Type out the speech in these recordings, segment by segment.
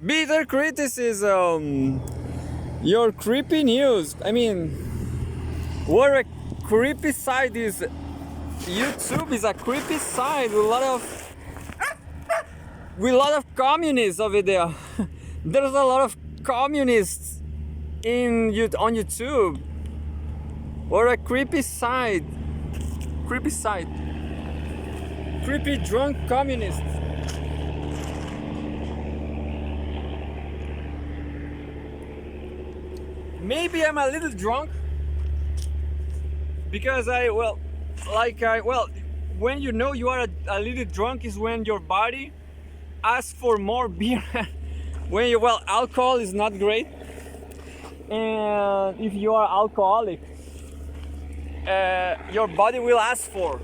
Bitter criticism. Your creepy news. I mean, what a creepy site is. YouTube is a creepy site with a lot of communists over there. There's a lot of communists on YouTube. What a creepy site. Creepy site. Creepy drunk communists. Maybe I'm a little drunk because when you know you are a little drunk is when your body asks for more beer. Alcohol is not great, and if you are alcoholic, your body will ask for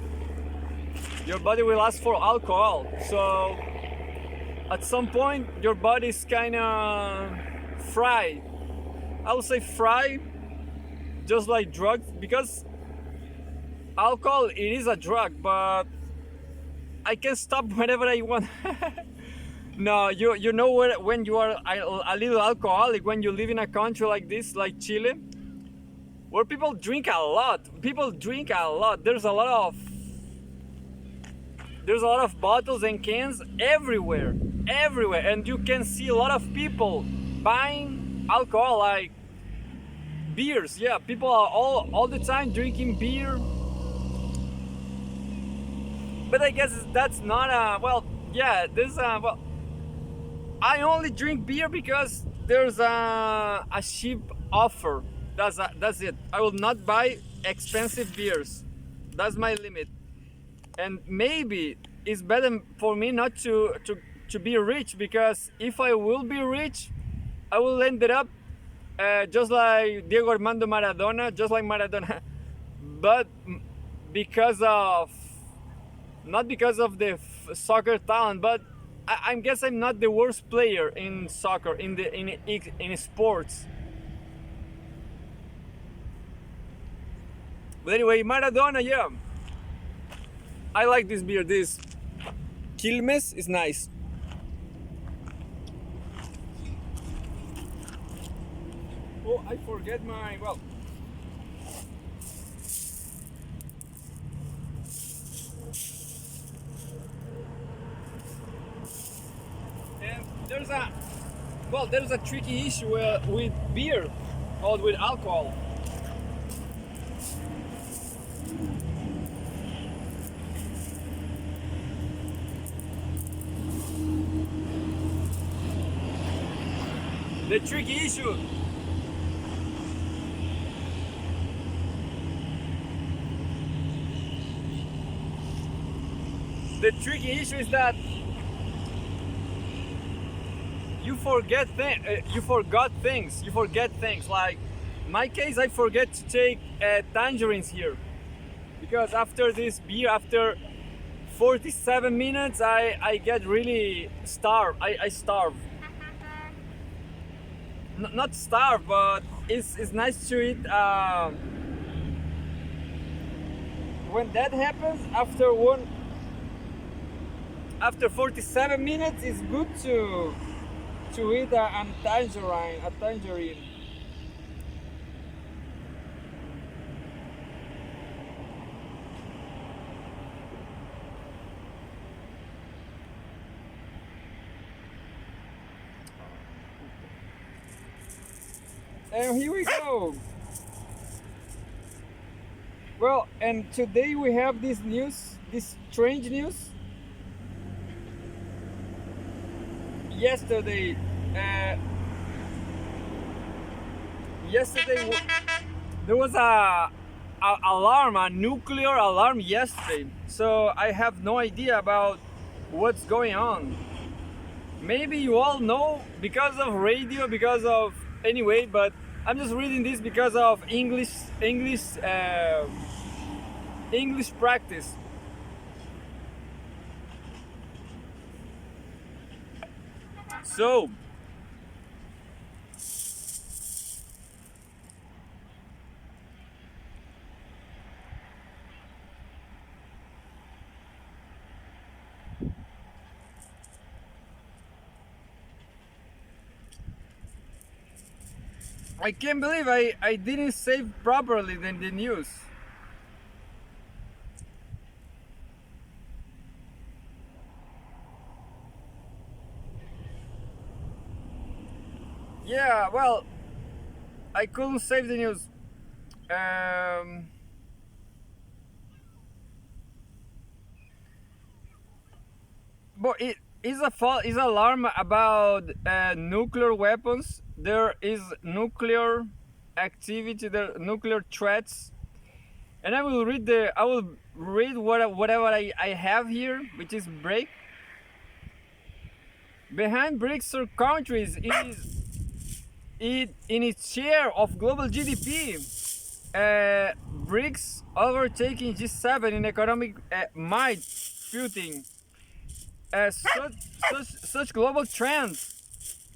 alcohol. So at some point your body is kind of fried. I would say fried, just like drugs, because alcohol, it is a drug, but I can stop whenever I want. No, you know when you are a little alcoholic, when you live in a country like this, like Chile, where people drink a lot. There's a lot of bottles and cans everywhere, and you can see a lot of people buying alcohol, like beers. Yeah, people are all the time drinking beer. But I guess that's not I only drink beer because there's a cheap offer. That's it. I will not buy expensive beers. That's my limit. And maybe it's better for me not to be rich, because if I will be rich, I will end it up just like Diego Armando Maradona, just like Maradona, but because of not because of the soccer talent, but I guess I'm not the worst player in soccer, in sports. But anyway, Maradona, yeah, I like this beer. This Quilmes is nice. Oh, I forget my And there's a tricky issue with beer or with alcohol. The tricky issue. The tricky issue is that you forget things. You forget things. Like in my case, I forget to take tangerines here, because after this beer, after 47 minutes, I get really starved. I starve. Not starve, but it's nice to eat. When that happens, after 47 minutes, it's good to eat a tangerine. And here we go. Well, and today we have this strange news. Yesterday, uh, yesterday there was a nuclear alarm yesterday. So I have no idea about what's going on. Maybe you all know because of radio, anyway. But I'm just reading this because of English practice. So I can't believe I didn't save properly the news. Yeah, well, I couldn't save the news. Um, but it is a is alarm about nuclear weapons. There is nuclear activity, there nuclear threats, and I will read whatever I have here, which is break. Behind BRICS countries is it in its share of global GDP. BRICS overtaking G7 in economic might footing. Such global trends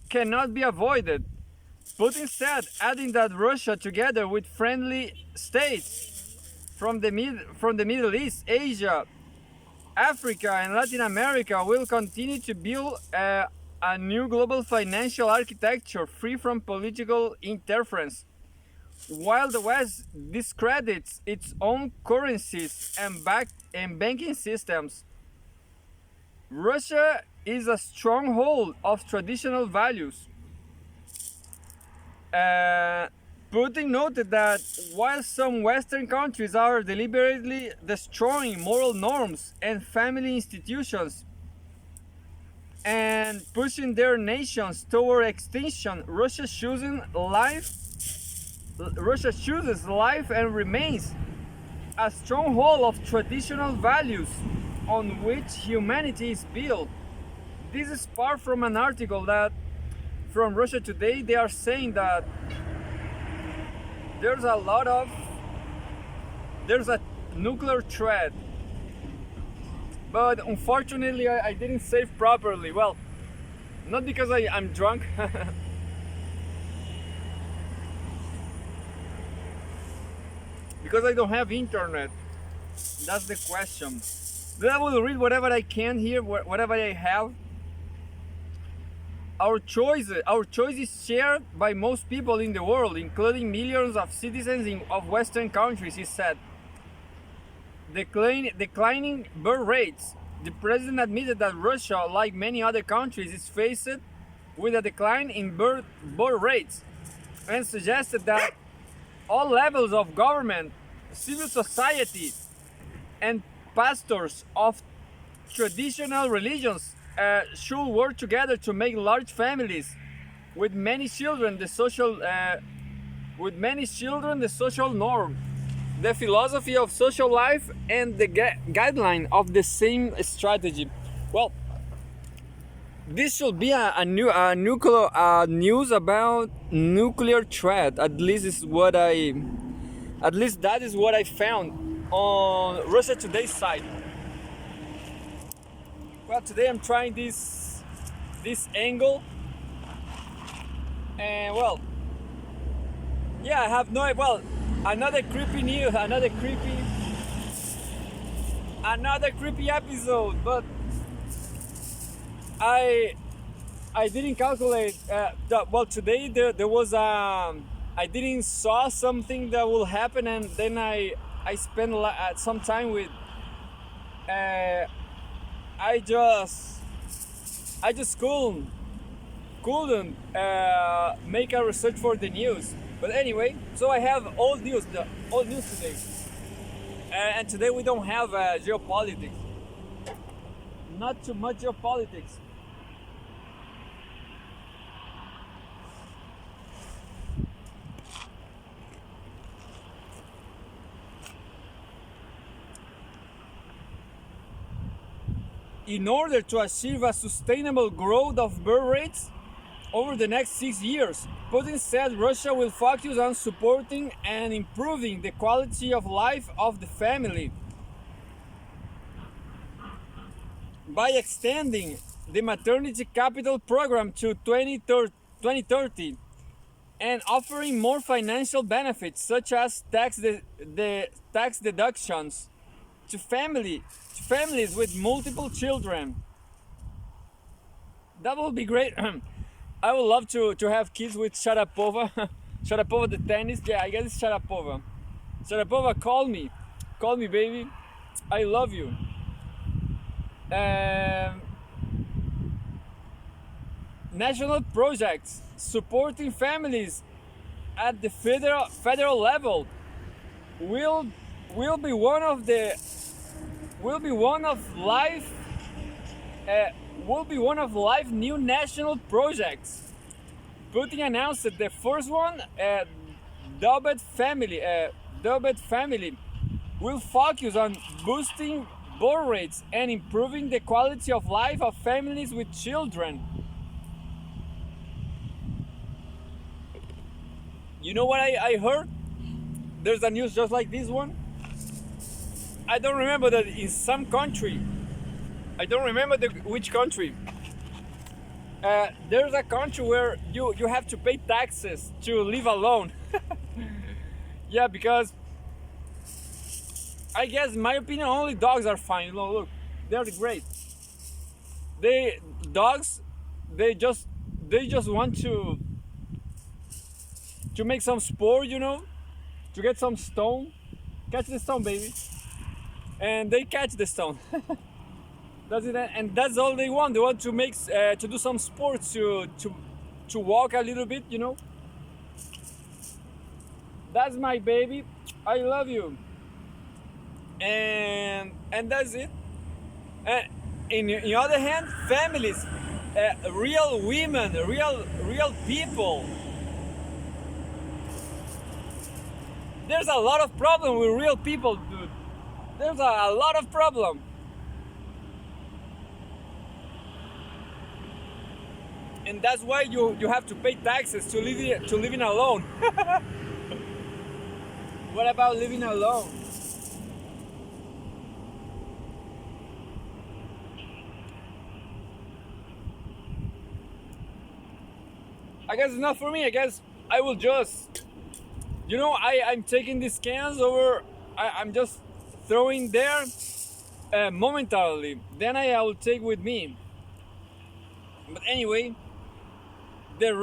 cannot be avoided. Putin said, adding that Russia, together with friendly states from the Middle East, Asia, Africa, and Latin America, will continue to build a new global financial architecture free from political interference. While the West discredits its own currencies and banking systems, Russia is a stronghold of traditional values. Uh, Putin noted that while some Western countries are deliberately destroying moral norms and family institutions and pushing their nations toward extinction, Russia chooses life and remains a stronghold of traditional values on which humanity is built. This is far from an article that from Russia Today. They are saying that there's a lot of there's a nuclear threat, but unfortunately I didn't save properly. Well, not because I'm drunk. Because I don't have internet. That's the question. Then I will read whatever I can here, whatever I have. Our choice is shared by most people in the world, including millions of citizens of Western countries, he said. Declining birth rates. The president admitted that Russia, like many other countries, is faced with a decline in birth rates and suggested that all levels of government, civil society, and pastors of traditional religions should work together to make large families with many children the social norm, the philosophy of social life, and the guideline of the same strategy. Well, this should be a nuclear news about nuclear threat. At least that is what I found on Russia Today's site. Well, today I'm trying this angle, and well, yeah, I have no. Well, another creepy news, another creepy episode, but I didn't calculate. Well, today there was I didn't saw something that will happen, and then I spent some time with. I just couldn't make a research for the news. But anyway, so I have old news today, and today we don't have geopolitics. Not too much geopolitics. In order to achieve a sustainable growth of birth rates over the next 6 years, Putin said Russia will focus on supporting and improving the quality of life of the family by extending the maternity capital program to 2030 and offering more financial benefits such as tax deductions to families with multiple children. That would be great. I would love to have kids with Sharapova. Sharapova, the tennis. Yeah, I guess it's Sharapova. Sharapova, call me, baby. I love you. Um, National projects supporting families at the federal level will will be one of the will be one of life uh, will be one of life new national projects. Putin announced that the first one, Dubbed family, will focus on boosting birth rates and improving the quality of life of families with children. You know what I heard? There's a news just like this one. I don't remember that in some country. I don't remember which country. There's a country where you have to pay taxes to live alone. Yeah, because I guess in my opinion only dogs are fine. You know, look, they're great. They dogs, they just want to make some sport, you know, to get some stone. Catch the stone, baby. And they catch the stone. That's it, and that's all they want. They want to make to do some sports, to walk a little bit, you know. That's my baby. I love you. And that's it. And in the other hand, families, real women, real people. There's a lot of problem with real people, dude. There's a lot of problem. And that's why you have to pay taxes to living alone. What about living alone? I guess it's not for me. I guess I will just, you know, I'm taking these cans over. I'm just throwing there momentarily. Then I will take with me. But anyway, the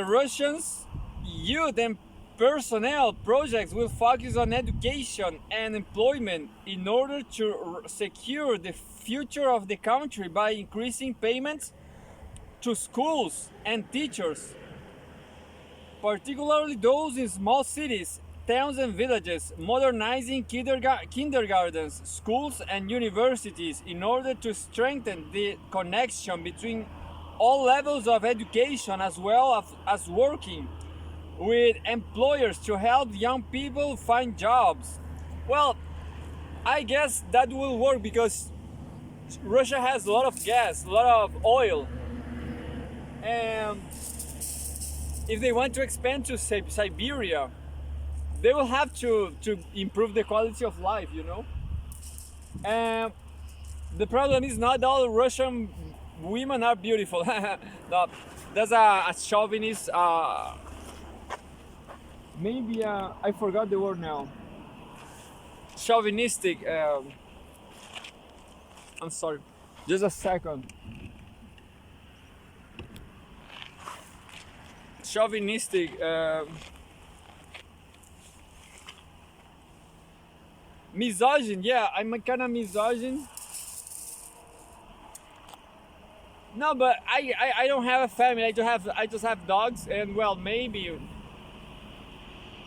Russians youth and personnel projects will focus on education and employment in order to secure the future of the country by increasing payments to schools and teachers, particularly those in small cities, towns and villages, modernizing kindergartens, schools and universities in order to strengthen the connection between all levels of education, as well as working with employers to help young people find jobs. Well, I guess that will work because Russia has a lot of gas, a lot of oil, and if they want to expand to Siberia, they will have to improve the quality of life, you know. And the problem is not all Russian women are beautiful. No, there's a chauvinist, maybe I forgot the word now. Chauvinistic. I'm sorry. Just a second. Chauvinistic. Misogyn, yeah, I'm a kind of misogyn. No, but I don't have a family. I just have dogs, and well, maybe,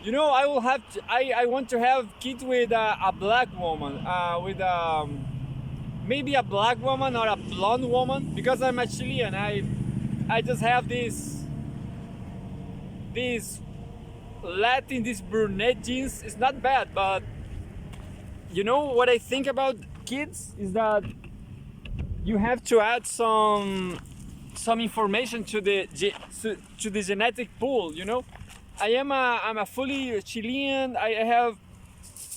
you know, I will have to, I want to have kids with a black woman, with maybe a black woman or a blonde woman, because I'm a Chilean. I just have this Latin, this brunette genes. It's not bad, but you know what I think about kids is that you have to add some information to the genetic pool. You know, I'm a fully Chilean. I have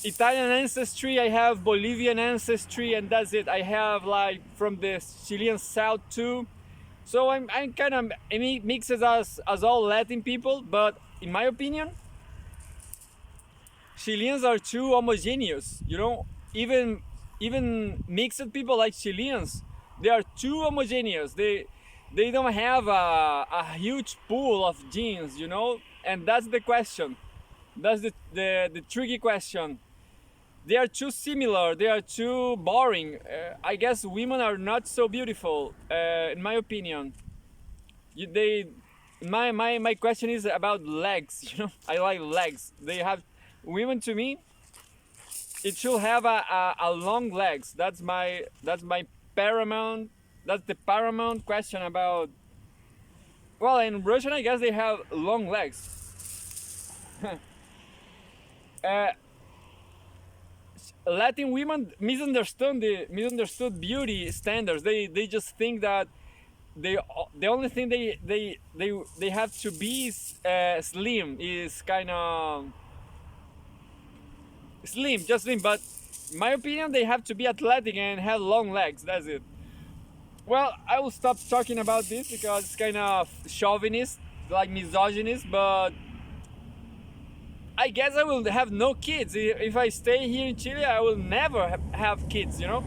Italian ancestry. I have Bolivian ancestry, and that's it. I have like from the Chilean south too. So I'm kind of mixes as all Latin people, but in my opinion, Chileans are too homogeneous, you know. Even mixed people like Chileans, they are too homogeneous. They don't have a huge pool of genes, you know, and that's the question. That's the tricky question. They are too similar. They are too boring. I guess women are not so beautiful, in my opinion. They, my question is about legs. You know, I like legs. They have women to me. It should have a long legs. That's my paramount. That's the paramount question about. Well, in Russian, I guess they have long legs. uh, Latin women misunderstood beauty standards. They just think that they the only thing they have to be is slim, is kind of slim, just slim. But in my opinion, they have to be athletic and have long legs. That's it. Well, I will stop talking about this because it's kind of chauvinist, like misogynist. But I guess I will have no kids if I stay here in Chile. I will never have kids. You know,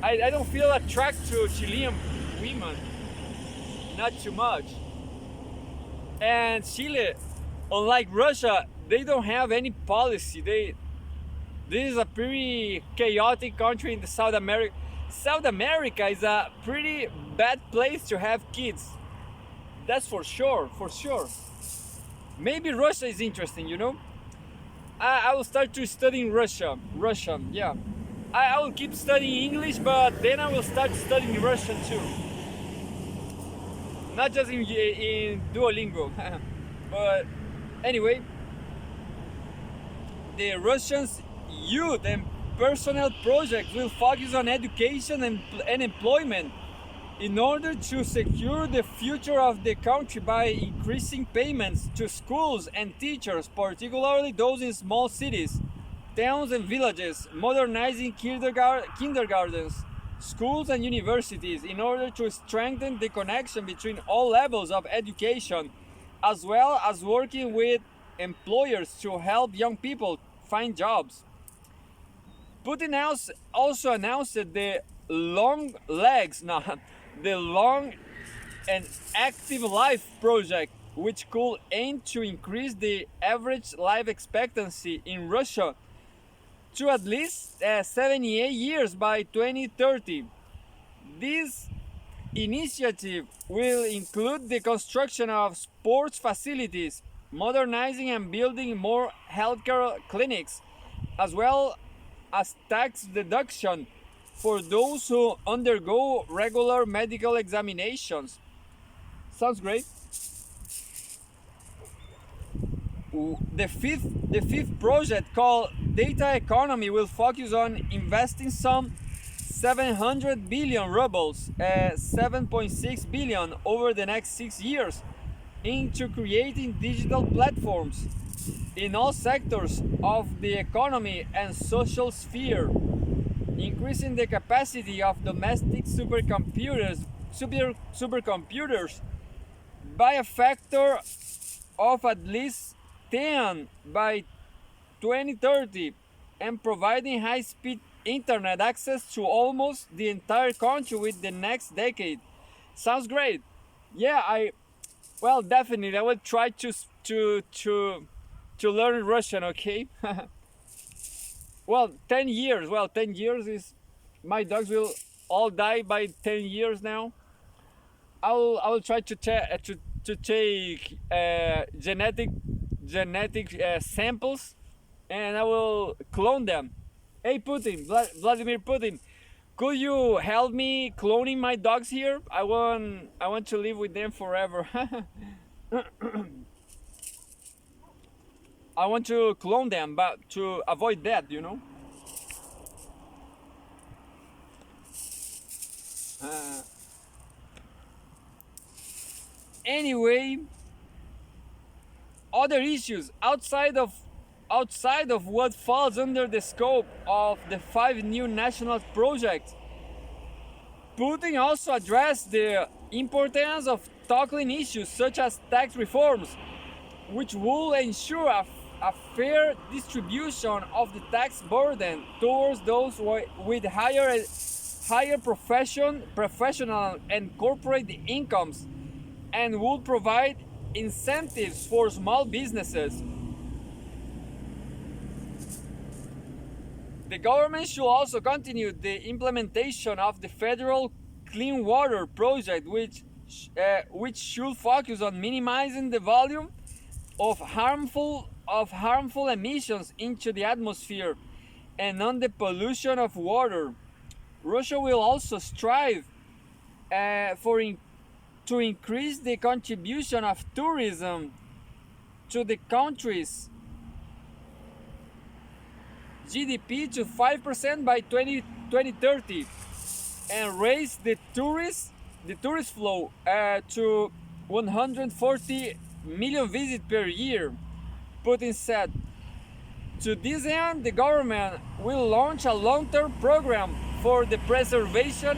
I don't feel attracted to Chilean women, not too much. And Chile, unlike Russia, they don't have any policy. This is a pretty chaotic country in the South America. South America is a pretty bad place to have kids. That's for sure, for sure. Maybe Russia is interesting, you know. I will start to studying Russian, yeah. I will keep studying English, but then I will start studying Russian too. Not just in Duolingo. But anyway, the Russians youth and personal projects will focus on education and employment in order to secure the future of the country by increasing payments to schools and teachers, particularly those in small cities, towns and villages, modernizing kindergartens, schools and universities in order to strengthen the connection between all levels of education, as well as working with employers to help young people find jobs. Putin also announced the long legs, no, the long and active life project, which could aim to increase the average life expectancy in Russia to at least 78 years by 2030. This initiative will include the construction of sports facilities, modernizing and building more healthcare clinics, as well as tax deduction for those who undergo regular medical examinations. Sounds great. The fifth project, called Data Economy, will focus on investing some 700 billion rubles, 7.6 billion over the next 6 years, into creating digital platforms in all sectors of the economy and social sphere, increasing the capacity of domestic supercomputers by a factor of at least 10 by 2030, and providing high-speed internet access to almost the entire country with the next decade. Sounds great. Yeah, well, definitely I will try to learn Russian, okay? Well, 10 years. Well, 10 years is, my dogs will all die by 10 years now. I will try to take genetic samples, and I will clone them. Hey Putin, Vladimir Putin, could you help me cloning my dogs here? I want to live with them forever. I want to clone them, but to avoid that, you know. Uh, anyway, other issues outside of what falls under the scope of the 5 new national projects, Putin also addressed the importance of tackling issues such as tax reforms, which will ensure a fair distribution of the tax burden towards those with higher higher professional and corporate incomes, and would provide incentives for small businesses. The government should also continue the implementation of the federal Clean Water Project, which should focus on minimizing the volume of harmful emissions into the atmosphere and on the pollution of water. Russia will also strive to increase the contribution of tourism to the country's GDP to 5% by 2030, and raise the tourist flow to 140 million visits per year. Putin said. To this end, the government will launch a long-term program for the preservation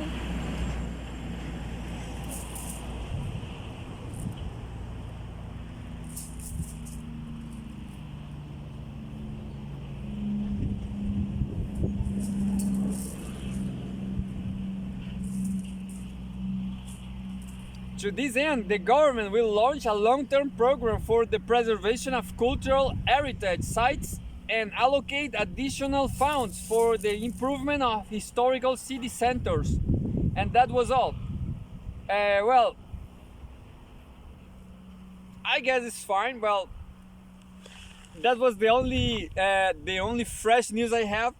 To this end, the government will launch a long-term program for the preservation of cultural heritage sites and allocate additional funds for the improvement of historical city centers. And that was all. Well, I guess it's fine. Well, that was the only fresh news I have.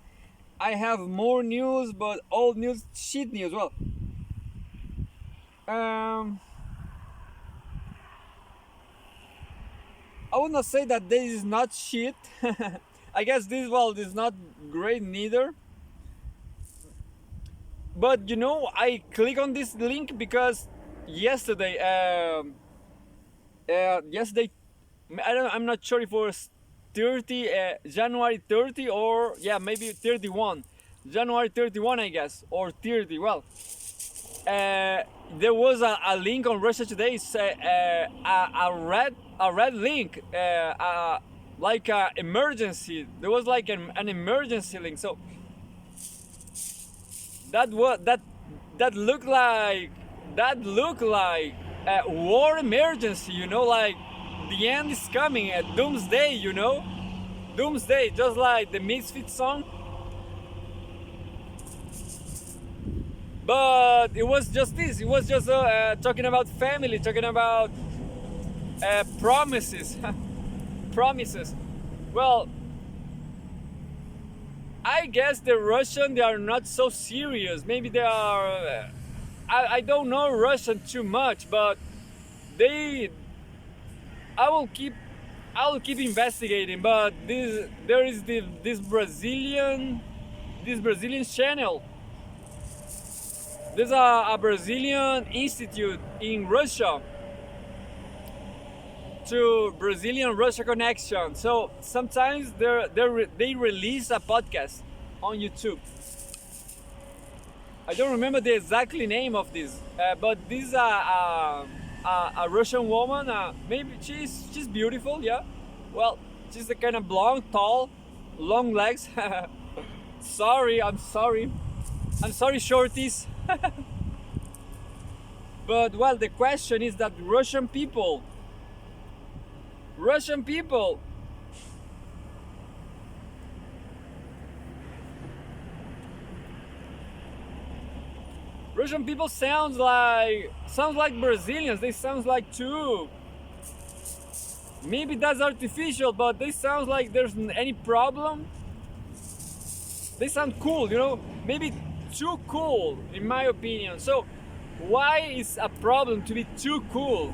I have more news, but old news, shit news. Well, I would not say that this is not shit. I guess this world is not great neither. But I click on this link because yesterday, I'm not sure if it was 30, January 30 or maybe 31, January 31, I guess, or 30. Well, there was a link on Russia Today, a red link, like an emergency. There was like an emergency link. So that looked like a war emergency. Like the end is coming, at doomsday. Doomsday, just like the Misfits song. But it was just this. It was just talking about family, talking about promises. Promises. Well, I guess the Russian, they are not so serious. Maybe they are. I don't know Russian too much, but I will keep investigating. But there is this Brazilian channel. There's a Brazilian institute in Russia to Brazilian-Russia connection. So sometimes they release a podcast on YouTube. I don't remember the exact name of this, but this is a Russian woman. Maybe she's beautiful, yeah. Well, she's the kind of blonde, tall, long legs. I'm sorry, shorties. But well, the question is that Russian people sounds like Brazilians. They sound like too. Maybe that's artificial, but they sound like there's any problem. They sound cool, maybe too cool in my opinion. So why is a problem to be too cool,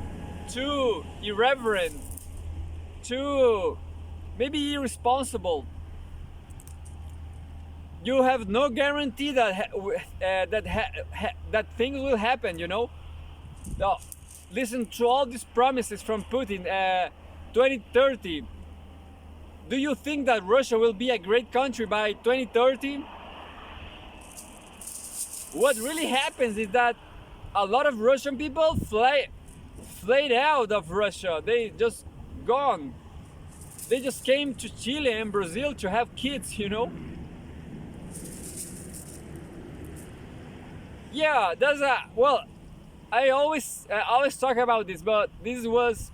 too irreverent, too maybe irresponsible? You have no guarantee that that things will happen. Now, listen to all these promises from Putin. 2030. Do you think that Russia will be a great country by 2030? What really happens is that a lot of Russian people fled out of Russia. They just gone. They just came to Chile and Brazil to have kids. Yeah, that's a well. I always talk about this, but this was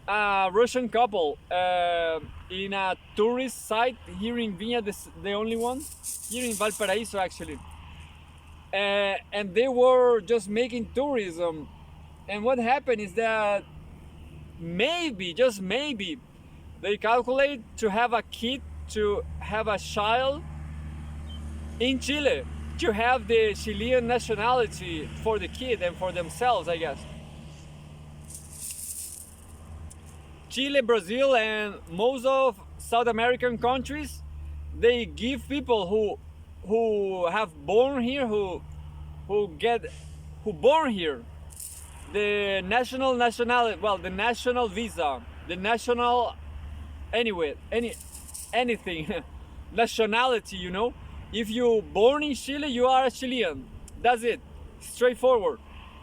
a Russian couple in a tourist site here in Viña, the only one here in Valparaiso actually, and they were just making tourism. And what happened is that maybe, just maybe, they calculate to have a kid, to have a child in Chile, to have the Chilean nationality for the kid and for themselves, I guess. Chile, Brazil, and most of South American countries, they give people who have born here, who born here, the national nationality, well, the national visa, the national, anyway, anything, nationality. If you born in Chile, you are a Chilean. That's it, straightforward.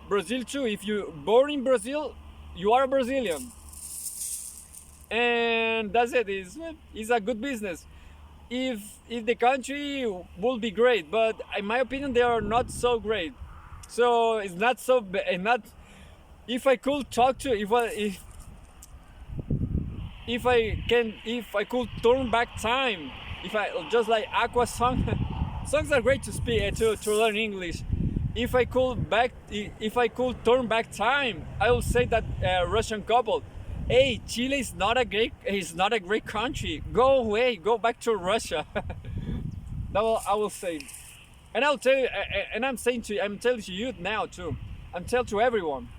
Brazil too. If you born in Brazil, you are a Brazilian, and that's it. It's a good business. If the country will be great, but in my opinion, they are not so great. So it's not so not. If I could talk to if I could turn back time, if I just like Aqua song, songs are great to speak to learn English. If I could turn back time, I would say that Russian couple, hey, Chile is not a great country. Go away, go back to Russia. I will say, and I'll tell you, and I'm telling to you now too. I'm telling to everyone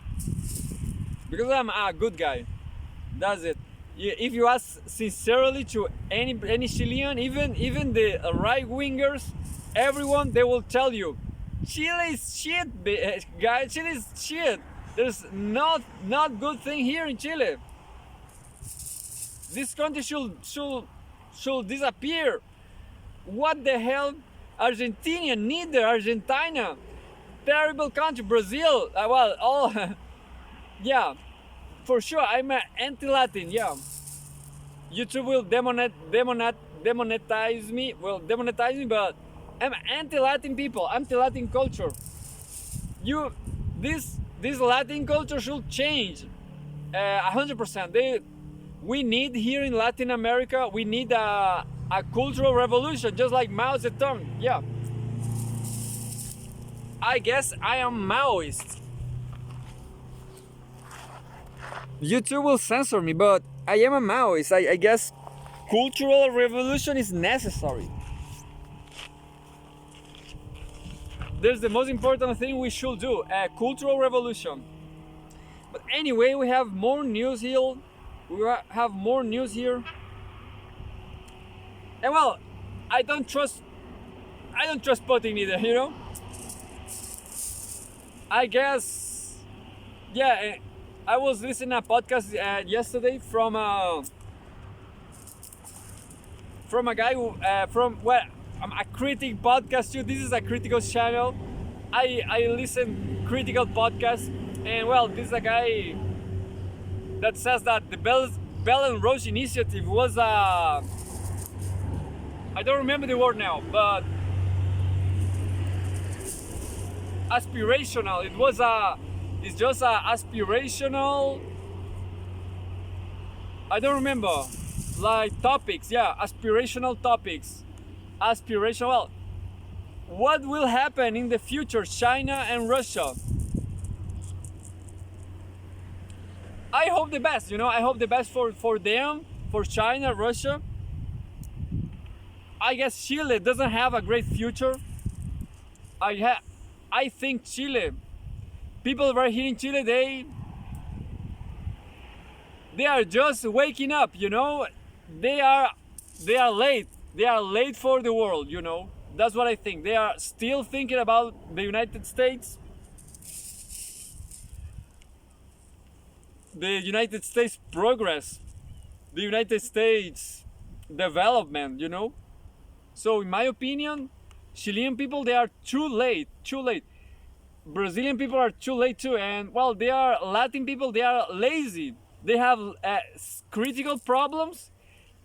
because I'm a good guy. That's it. If you ask sincerely to any Chilean, even the right wingers, everyone, they will tell you, Chile is shit, guys. Chile is shit. There's not good thing here in Chile. This country should disappear. What the hell? Argentina, neither Argentina. Terrible country. Brazil. Well, all. Yeah, for sure. I'm an anti-Latin. Yeah. YouTube will demonetize me. Well, demonetize me, but I'm anti-Latin people. Anti-Latin culture. This Latin culture should change. 100%. We need here in Latin America. We need a cultural revolution, just like Mao Zedong. Yeah. I guess I am Maoist. YouTube will censor me, but I am a Maoist. I guess cultural revolution is necessary. There's the most important thing we should do, a cultural revolution. But anyway, we have more news here. And well, I don't trust Putin either. I guess, yeah. I was listening to a podcast yesterday from a guy who a critic podcast too. This is a critical channel. I listen critical podcasts, and well, this is a guy that says that the Belt and Road Initiative was I don't remember the word now, but aspirational. It's just a aspirational. I don't remember. Like topics, yeah, aspirational topics. Aspirational. Well, what will happen in the future, China and Russia? I hope the best. I hope the best for them, for China, Russia. I guess Chile doesn't have a great future. I think Chile. People right here in Chile, they are just waking up. They are late. They are late for the world. That's what I think. They are still thinking about the United States. The United States progress, the United States development. So in my opinion, Chilean people, they are too late. Brazilian people are too late too, and well, they are Latin people. They are lazy. They have critical problems,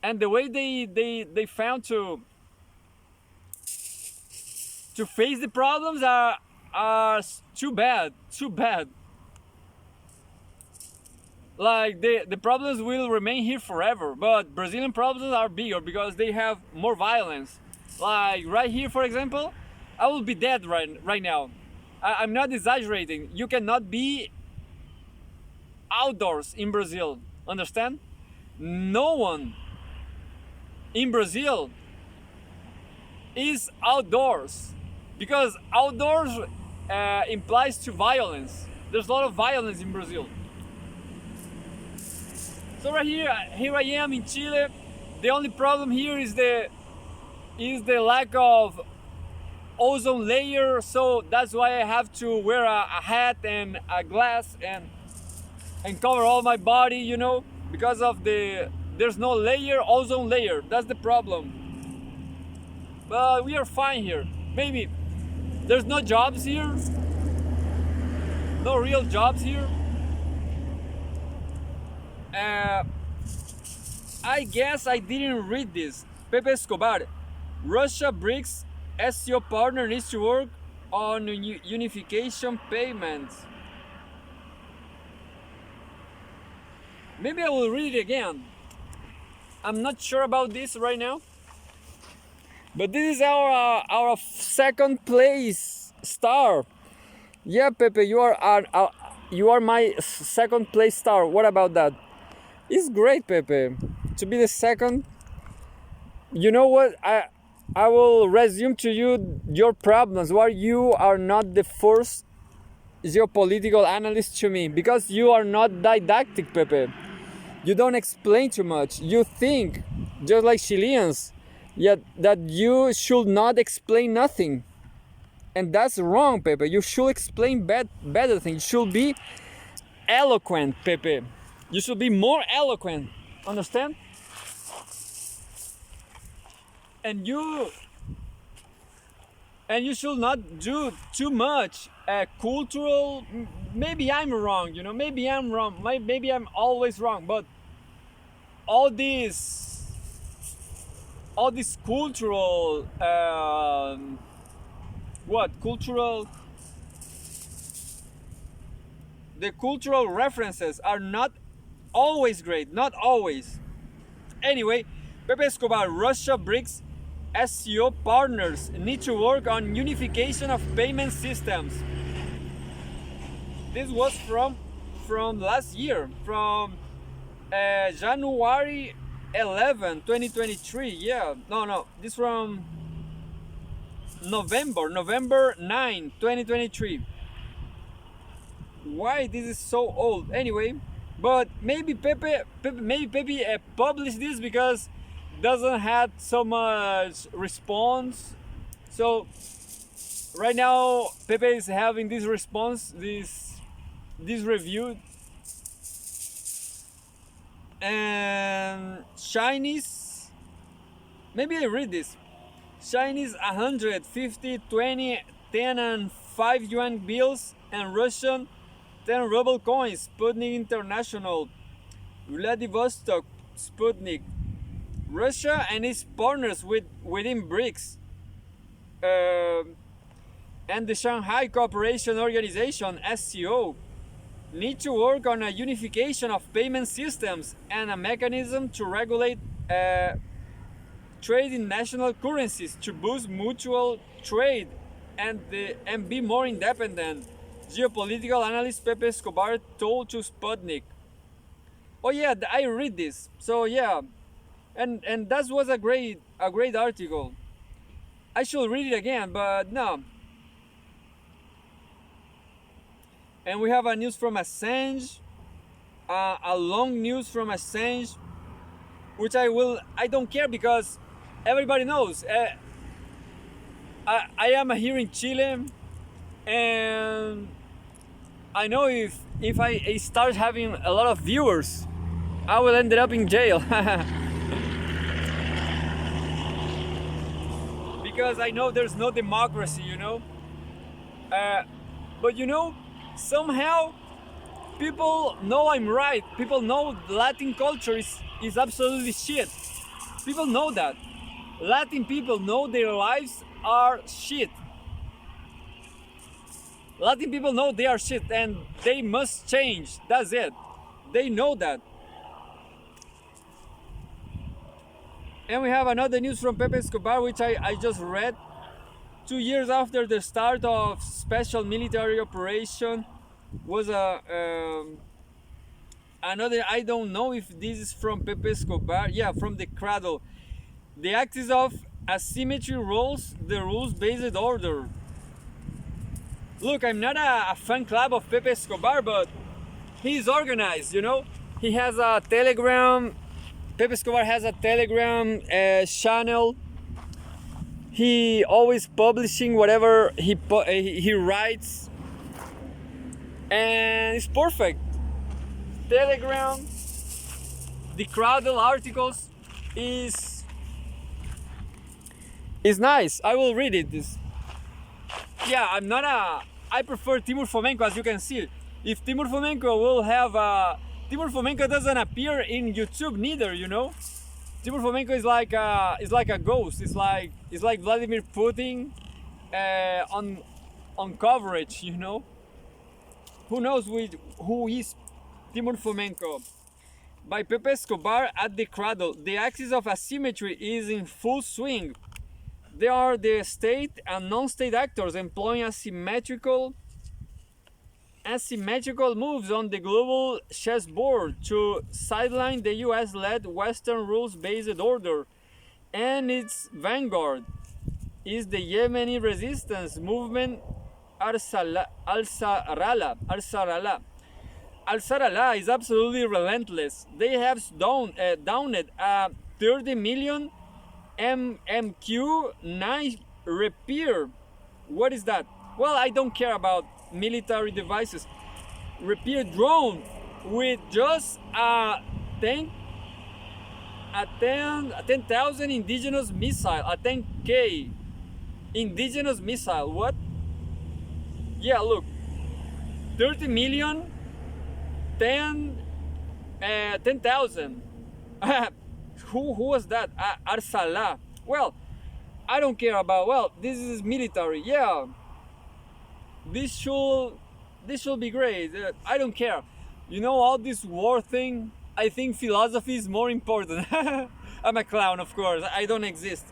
and the way they found to face the problems are too bad, too bad. Like the problems will remain here forever, but Brazilian problems are bigger because they have more violence. Like right here, for example, I will be dead right now. I'm not exaggerating. You cannot be outdoors in Brazil. Understand? No one in Brazil is outdoors because outdoors implies to violence. There's a lot of violence in Brazil. So right here I am in Chile. The only problem here is the lack of ozone layer. So that's why I have to wear a hat and a glass and cover all my body, you know, because of there's no ozone layer. That's the problem. But we are fine here. Maybe there's no jobs here, no real jobs here. I guess I didn't read this. Pepe Escobar, Russia BRICS SCO partner needs to work on unification payments. Maybe I will read it again. I'm not sure about this right now. But this is our second place star. Yeah, Pepe, you are my second place star. What about that? It's great, Pepe, to be the second. You know what? I will resume to you your problems. Why you are not the first geopolitical analyst to me? Because you are not didactic, Pepe. You don't explain too much. You think, just like Chileans, yet that you should not explain nothing. And that's wrong, Pepe. You should explain better things. You should be eloquent, Pepe. You should be more eloquent. Understand? And you should not do too much cultural. Maybe I'm wrong, you know. Maybe I'm wrong. Maybe I'm always wrong. But all these cultural the cultural references are not always great. Not always. Anyway, Pepe Escobar, Russia BRICS SCO partners need to work on unification of payment systems. This was from last year, from January 11, 2023. Yeah, no, this from November 9, 2023. Why this is so old? Anyway, but maybe Pepe published this because doesn't have so much response. So right now Pepe is having this response, this review. And Chinese, maybe I read this. Chinese 150, 20, 10 and 5 yuan bills and Russian 10 ruble coins. Sputnik International, Vladivostok, Sputnik. Russia and its partners within BRICS and the Shanghai Cooperation Organization (SCO) need to work on a unification of payment systems and a mechanism to regulate trade in national currencies to boost mutual trade and be more independent. Geopolitical analyst Pepe Escobar told to Sputnik. Oh yeah, I read this. So yeah. And that was a great article. I should read it again, but no. And we have a news from Assange, a long news from Assange, which I don't care because everybody knows. I am here in Chile, and I know if I start having a lot of viewers, I will end up in jail. Because I know there's no democracy, you know. But you know, somehow people know I'm right. People know Latin culture is absolutely shit. People know that. Latin people know their lives are shit. Latin people know they are shit and they must change. That's it. They know that. And we have another news from Pepe Escobar, which I just read. 2 years after the start of special military operation was another, I don't know if this is from Pepe Escobar, yeah, from the Cradle. The axis of asymmetry rules the rules-based order. Look, I'm not a fan club of Pepe Escobar, but he's organized, you know? He has a Telegram, Pepe Escobar has a Telegram channel. He always publishing whatever he writes, and it's perfect. Telegram, the Cradle articles is nice. I will read it. Yeah, I prefer Timur Fomenko, as you can see. If Timur Fomenko will have Timur Fomenko doesn't appear in YouTube neither, you know. Timur Fomenko is like a ghost. It's like Vladimir Putin on coverage, you know. Who knows who is Timur Fomenko? By Pepe Escobar at the Cradle. The axis of asymmetry is in full swing. There are the state and non-state actors employing asymmetrical moves on the global chessboard to sideline the US-led Western rules-based order, and its vanguard is the Yemeni resistance movement Al-Sarala. Al-Sarala is absolutely relentless. They have downed 30 million MQ-9 Rapier. What is that? Well, I don't care about military devices. Rapier drone with just 10,000 indigenous missile, a 10K indigenous missile. What? Yeah, look, 30 million, 10,000. Who was that? Arsala. Well, I don't care about. Well, this is military. Yeah, this should be great. I don't care. You know, all this war thing. I think philosophy is more important. I'm a clown, of course. I don't exist,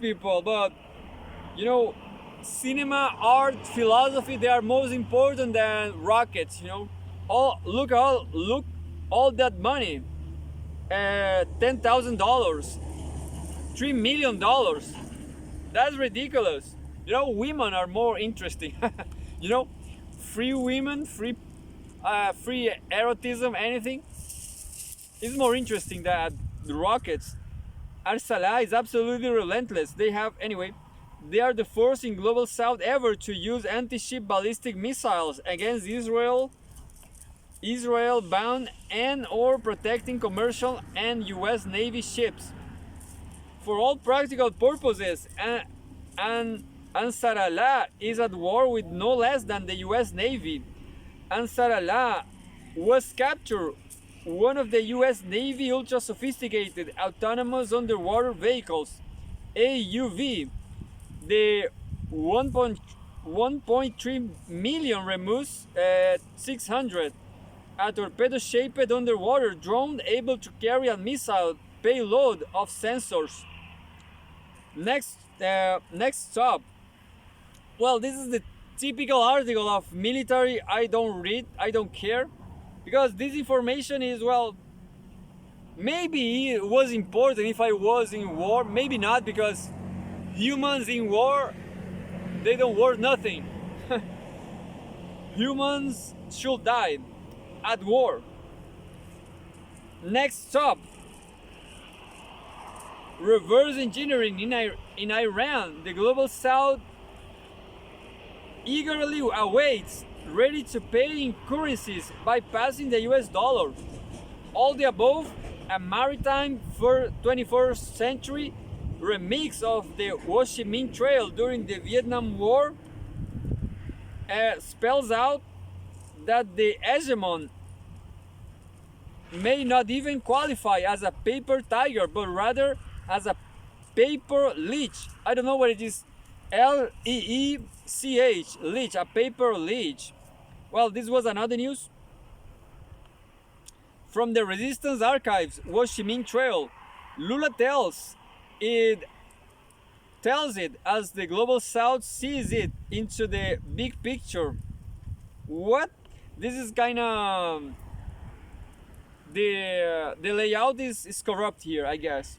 people. But you know, cinema, art, philosophy, they are most important than rockets. You know, look all that money. $10,000, $3 million. That's ridiculous. You know, women are more interesting. You know, free women, free erotism, anything is more interesting than the rockets. Al-Salah is absolutely relentless. They are the first in Global South ever to use anti-ship ballistic missiles against Israel-bound and or protecting commercial and US Navy ships. For all practical purposes, Ansar Allah is at war with no less than the US Navy. Ansar Allah was captured one of the US Navy ultra-sophisticated autonomous underwater vehicles, AUV, the 1.3 million Remus 600, a torpedo-shaped underwater drone able to carry a missile payload of sensors. Next stop. Well, this is the typical article of military. I don't read, I don't care, because this information is, well, maybe it was important if I was in war, maybe not, because humans in war, they don't worth nothing. Humans should die at war. Next stop. Reverse engineering in Iran. The Global South eagerly awaits, ready to pay in currencies bypassing the US dollar. All the above, a maritime 21st century remix of the Ho Chi Minh Trail during the Vietnam War spells out that the hegemon may not even qualify as a paper tiger, but rather as a paper leech. I don't know what it is. LEECH, leech, a paper leech. Well, this was another news from the Resistance Archives, Ho Chi Minh Trail. Lula tells it as the global south sees it into the big picture. What? This is kind of the layout is corrupt here, I guess.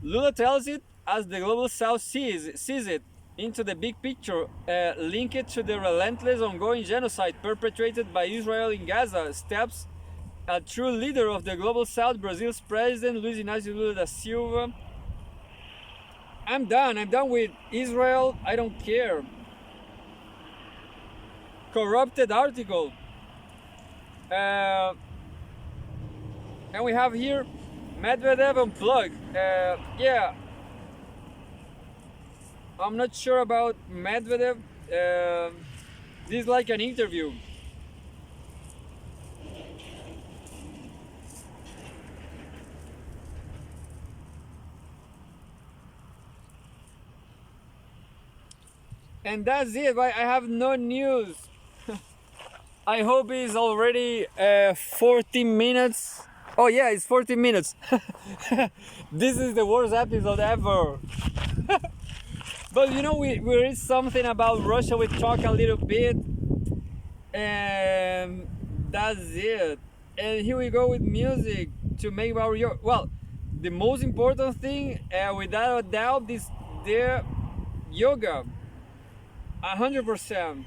Lula tells it as the global south sees it into the big picture, linked to the relentless ongoing genocide perpetrated by Israel in Gaza. Steps a true leader of the global south, Brazil's president Luiz Inácio Lula da Silva. I'm done with Israel. I don't care. Corrupted article. And we have here Medvedev unplugged. Yeah, I'm not sure about Medvedev. This is like an interview. And that's it. I have no news. I hope it's already 14 minutes. Oh yeah, it's 14 minutes. This is the worst episode ever. But you know, we read something about Russia. We talk a little bit, and that's it. And here we go with music to make our well. The most important thing, without a doubt, is the yoga. 100%.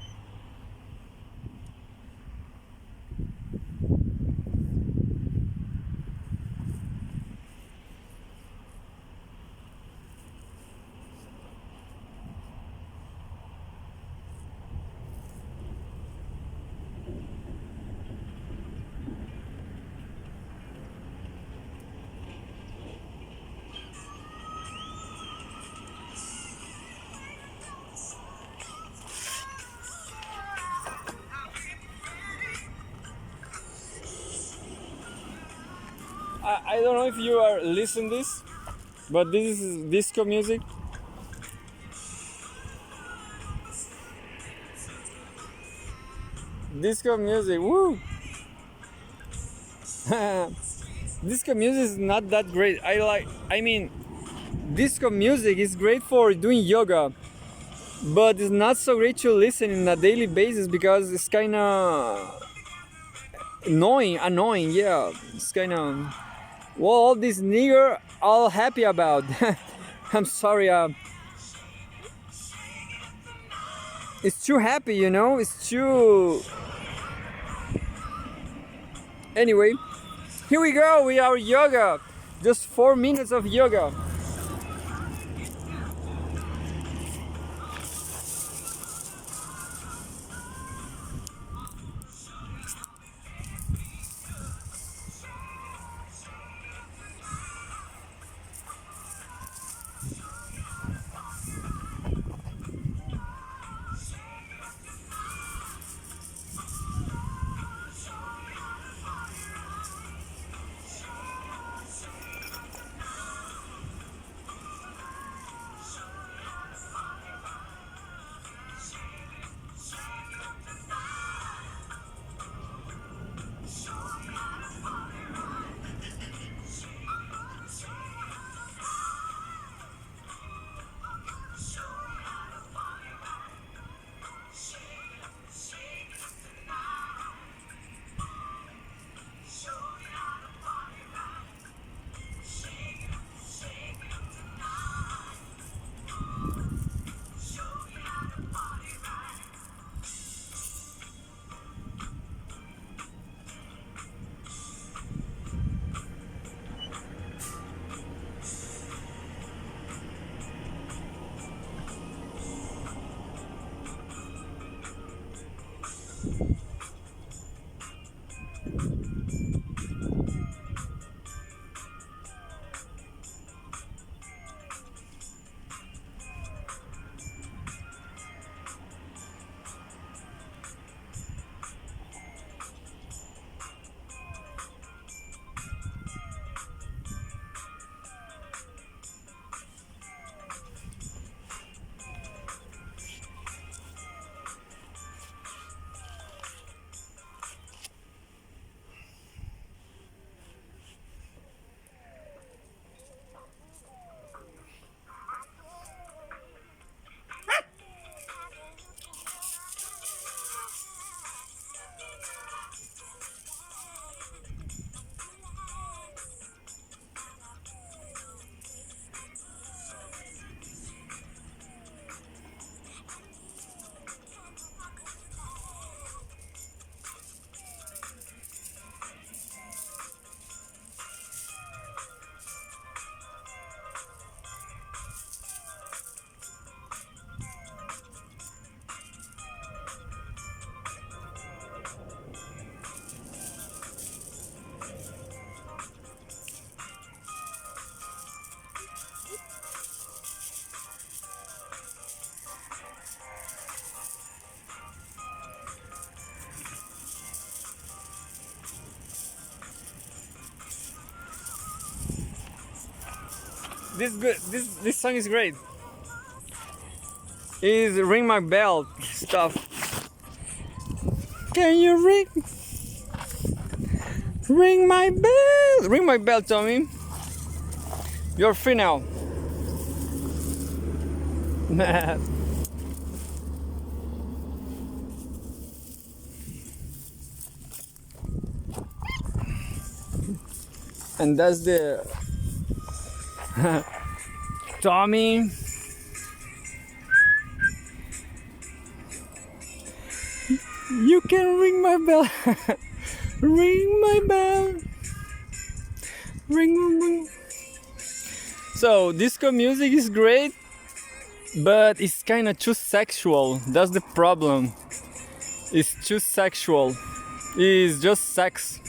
I don't know if you are listening this, but this is disco music. Disco music, woo! Disco music is not that great. I mean, disco music is great for doing yoga, but it's not so great to listen on a daily basis because it's kind of annoying. Yeah, it's kind of. Well, all this nigger all happy about. I'm sorry. It's too happy, you know. It's too. Anyway, here we go. We are yoga. Just 4 minutes of yoga. This song is great. Is ring my bell stuff. Can you ring my bell? Ring my bell, Tommy. You're free now. And that's the Tommy. You can ring my bell. Ring my bell. Ring. So disco music is great, but it's kind of too sexual. That's the problem. It's too sexual. It's just sex.